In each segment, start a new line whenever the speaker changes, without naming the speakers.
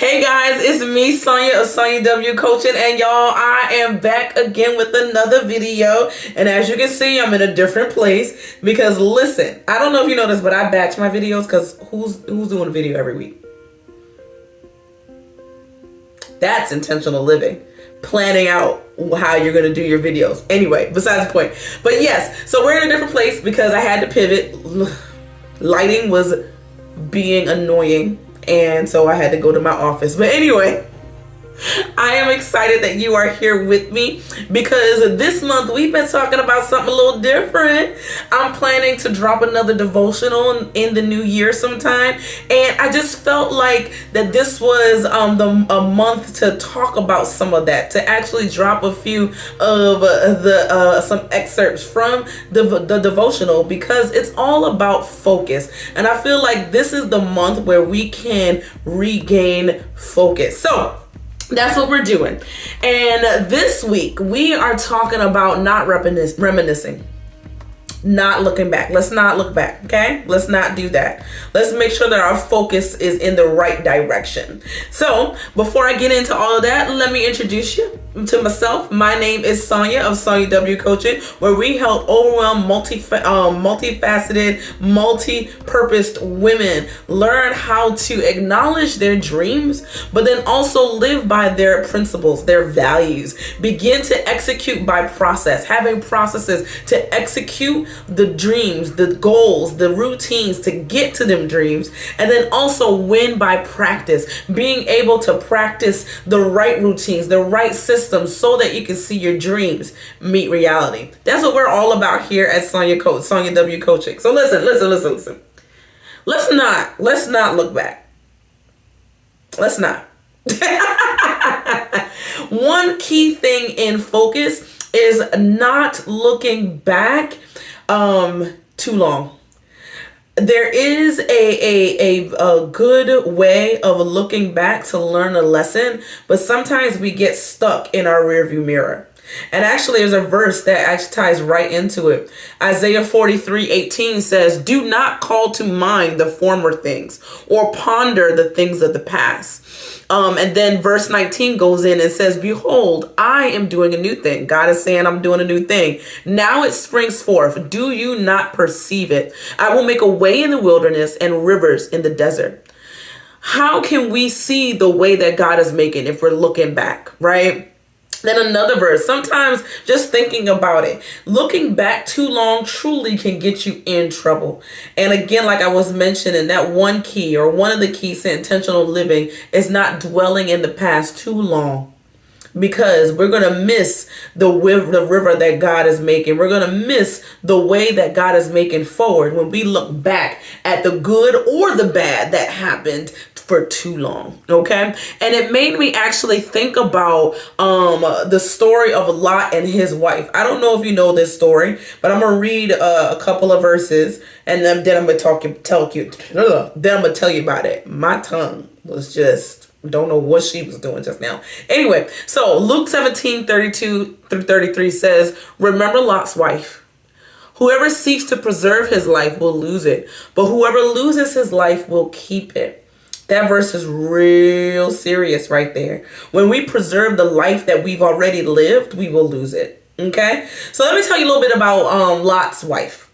Hey guys, it's me, Sonja of SonjaWCoaching, and y'all, I am back again with another video. And as you can see, I'm in a different place because listen, I don't know if you know this, but I batch my videos because who's doing a video every week? That's intentional living. Planning out how you're going to do your videos. Anyway, besides the point. But yes, so we're in a different place because I had to pivot. Lighting was being annoying, and so I had to go to my office. But anyway, I am excited that you are here with me because this month we've been talking about something a little different. I'm planning to drop another devotional in the new year sometime, and I just felt like that this was a month to talk about some of that, to actually drop a few of some excerpts from the devotional, because it's all about focus, and I feel like this is the month where we can regain focus. So that's what we're doing. And this week we are talking about not reminiscing, not looking back. Let's not look back, okay? Let's not do that. Let's make sure that our focus is in the right direction. So before I get into all of that, let me introduce you to myself. My name is Sonja of SonjaWCoaching, where we help overwhelmed, multifaceted, multi-purposed women learn how to acknowledge their dreams, but then also live by their principles, their values. Begin to execute by process, having processes to execute the dreams, the goals, the routines to get to them dreams, and then also win by practice, being able to practice the right routines, the right systems, so that you can see your dreams meet reality. That's what we're all about here at SonjaWCoaching. So listen. Let's not look back. Let's not. One key thing in focus is not looking back too long. There is a good way of looking back to learn a lesson, but sometimes we get stuck in our rearview mirror. And actually, there's a verse that actually ties right into it. Isaiah 43:18 says, "Do not call to mind the former things or ponder the things of the past." And then verse 19 goes in and says, "Behold, I am doing a new thing." God is saying, I'm doing a new thing. "Now it springs forth. Do you not perceive it? I will make a way in the wilderness and rivers in the desert." How can we see the way that God is making if we're looking back, right? Then another verse, sometimes just thinking about it, looking back too long truly can get you in trouble. And again, like I was mentioning, that one key, or one of the keys to intentional living, is not dwelling in the past too long, because we're going to miss the river that God is making. We're going to miss the way that God is making forward when we look back at the good or the bad that happened for too long. Okay. And it made me actually think about the story of Lot and his wife. I don't know if you know this story, but I'm gonna read a couple of verses, and then I'm gonna tell you about it. My tongue was just, don't know what she was doing just now. Anyway, so Luke 17:32-33 says, "Remember Lot's wife. Whoever seeks to preserve his life will lose it, but whoever loses his life will keep it." That verse is real serious right there. When we preserve the life that we've already lived, we will lose it. Okay? So let me tell you a little bit about Lot's wife.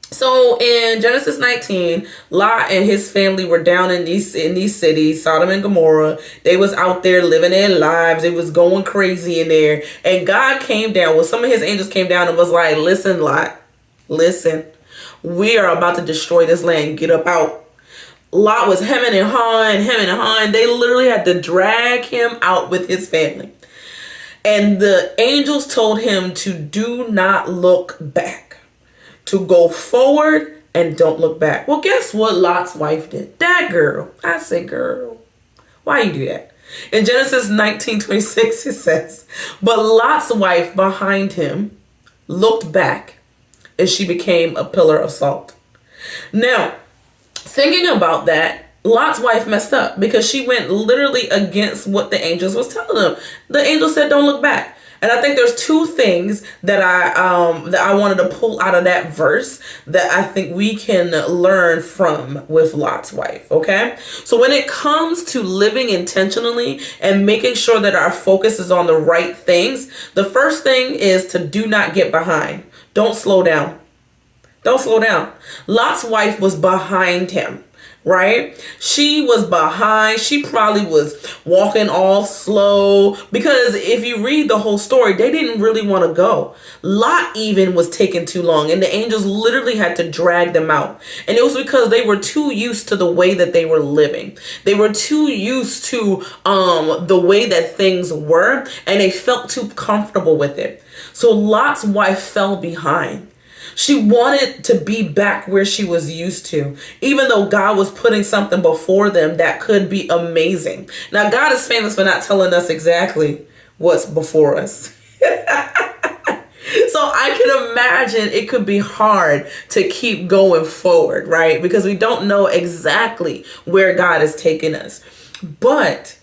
So in Genesis 19, Lot and his family were down in these cities, Sodom and Gomorrah. They was out there living their lives. It was going crazy in there. And God came down, well, some of his angels came down and was like, "Listen, Lot, listen, we are about to destroy this land. Get up out." Lot was hemming and hawing. They literally had to drag him out with his family. And the angels told him to do not look back, to go forward and don't look back. Well, guess what Lot's wife did? That girl. I say, girl, why you do that? In Genesis 19:26, it says, "But Lot's wife behind him looked back, and she became a pillar of salt." Now, thinking about that, Lot's wife messed up because she went literally against what the angels was telling them. The angel said, "Don't look back." And I think there's two things that I wanted to pull out of that verse that I think we can learn from with Lot's wife, okay? So when it comes to living intentionally and making sure that our focus is on the right things, the first thing is to do not get behind. Don't slow down. Don't slow down. Lot's wife was behind him, right? She was behind. She probably was walking all slow, because if you read the whole story, they didn't really want to go. Lot even was taking too long, and the angels literally had to drag them out. And it was because they were too used to the way that they were living. They were too used to the way that things were, and they felt too comfortable with it. So Lot's wife fell behind. She wanted to be back where she was used to, even though God was putting something before them that could be amazing. Now, God is famous for not telling us exactly what's before us. So I can imagine it could be hard to keep going forward, right? Because we don't know exactly where God is taking us. But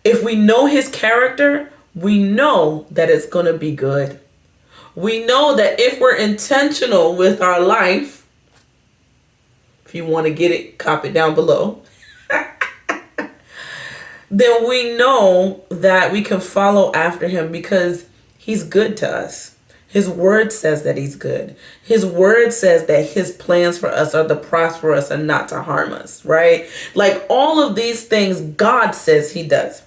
if we know his character, we know that it's going to be good. We know that if we're intentional with our life, if you want to get it, copy it down below, then we know that we can follow after him because he's good to us. His word says that he's good. His word says that his plans for us are to prosper us and not to harm us, right? Like all of these things God says he does.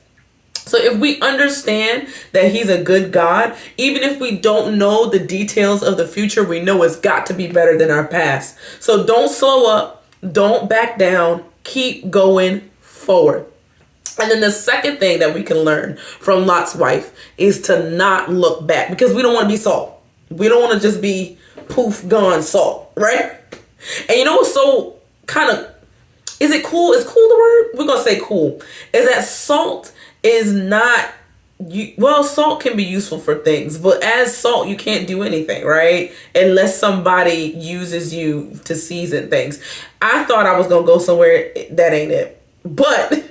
So if we understand that he's a good God, even if we don't know the details of the future, we know it's got to be better than our past. So don't slow up. Don't back down. Keep going forward. And then the second thing that we can learn from Lot's wife is to not look back, because we don't want to be Saul. We don't want to just be poof, gone Saul, right? And you know what's so kind of, is it cool? Is cool the word? We're going to say cool. Is that salt is not, salt can be useful for things, but as salt, you can't do anything, right? Unless somebody uses you to season things. I thought I was going to go somewhere that ain't it. But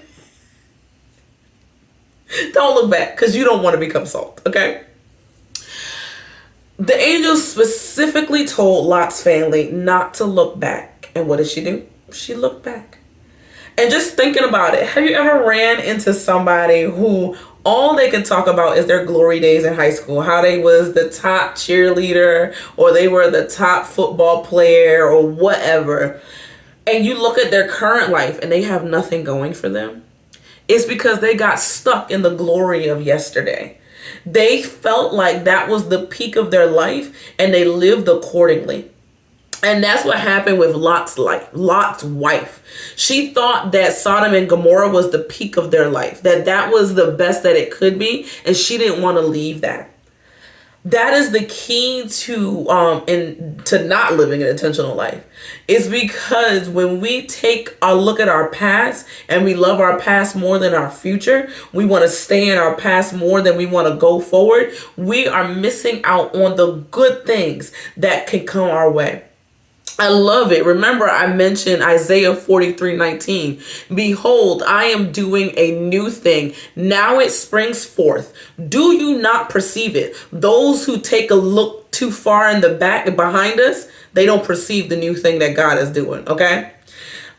don't look back, because you don't want to become salt, okay? The angel specifically told Lot's family not to look back. And what did she do? She looked back. And just thinking about it, have you ever ran into somebody who all they can talk about is their glory days in high school, how they was the top cheerleader or they were the top football player or whatever, and you look at their current life and they have nothing going for them? It's because they got stuck in the glory of yesterday. They felt like that was the peak of their life and they lived accordingly. And that's what happened with Lot's wife. She thought that Sodom and Gomorrah was the peak of their life, that was the best that it could be, and she didn't want to leave that. That is the key to not living an intentional life. Is because when we take a look at our past and we love our past more than our future, we want to stay in our past more than we want to go forward, we are missing out on the good things that can come our way. I love it. Remember, I mentioned Isaiah 43:19. Behold, I am doing a new thing. Now it springs forth. Do you not perceive it? Those who take a look too far in the back behind us, they don't perceive the new thing that God is doing. Okay.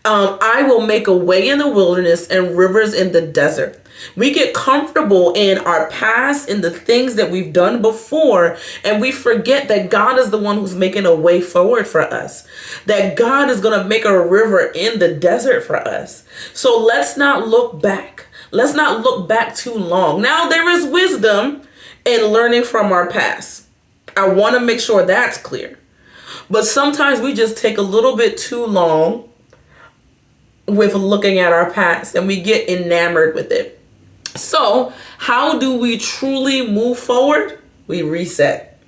I will make a way in the wilderness and rivers in the desert. We get comfortable in our past, in the things that we've done before, and we forget that God is the one who's making a way forward for us, that God is going to make a river in the desert for us. So let's not look back. Let's not look back too long. Now, there is wisdom in learning from our past. I want to make sure that's clear. But sometimes we just take a little bit too long with looking at our past and we get enamored with it. So how do we truly move forward? We reset.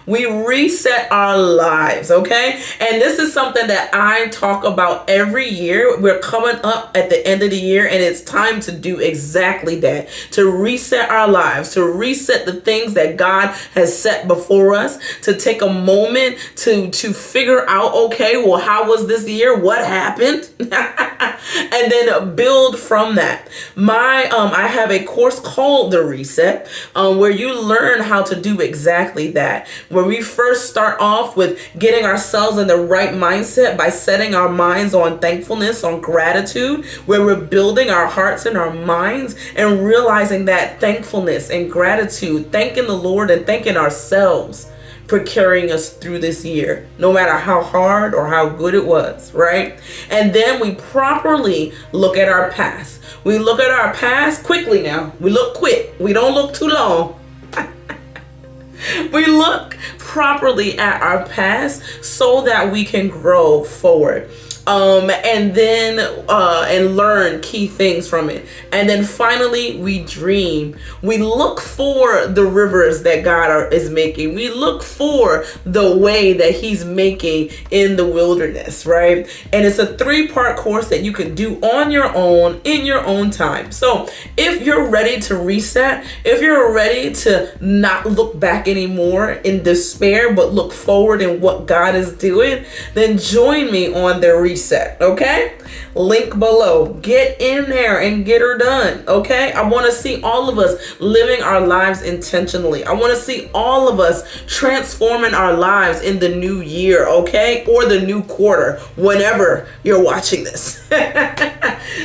We reset our lives, okay? And this is something that I talk about every year. We're coming up at the end of the year, and it's time to do exactly that. To reset our lives, to reset the things that God has set before us, to take a moment to figure out, okay, well, how was this year? What happened? And then build from that. I have a course called The Reset, where you learn how to do exactly that. Where we first start off with getting ourselves in the right mindset by setting our minds on thankfulness, on gratitude, where we're building our hearts and our minds and realizing that thankfulness and gratitude, thanking the Lord and thanking ourselves for carrying us through this year, no matter how hard or how good it was, right? And then we properly look at our past. We look at our past quickly now. We look quick. We don't look too long. We look properly at our past so that we can grow forward. And then and learn key things from it. And then finally, we dream. We look for the rivers that God is making. We look for the way that He's making in the wilderness, right? And it's a 3-part course that you can do on your own, in your own time. So if you're ready to reset, if you're ready to not look back anymore in despair, but look forward in what God is doing, then join me on the reset. Okay, link below. Get in there and get her done. Okay, I want to see all of us living our lives intentionally. I want to see all of us transforming our lives in the new year, okay, or the new quarter, whenever you're watching this.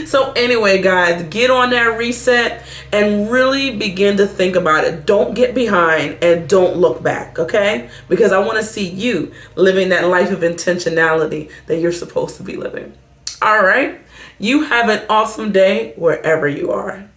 So anyway, guys, get on that reset and really begin to think about it. Don't get behind and don't look back, okay? Because I want to see you living that life of intentionality that you're supposed to be living. All right. You have an awesome day wherever you are.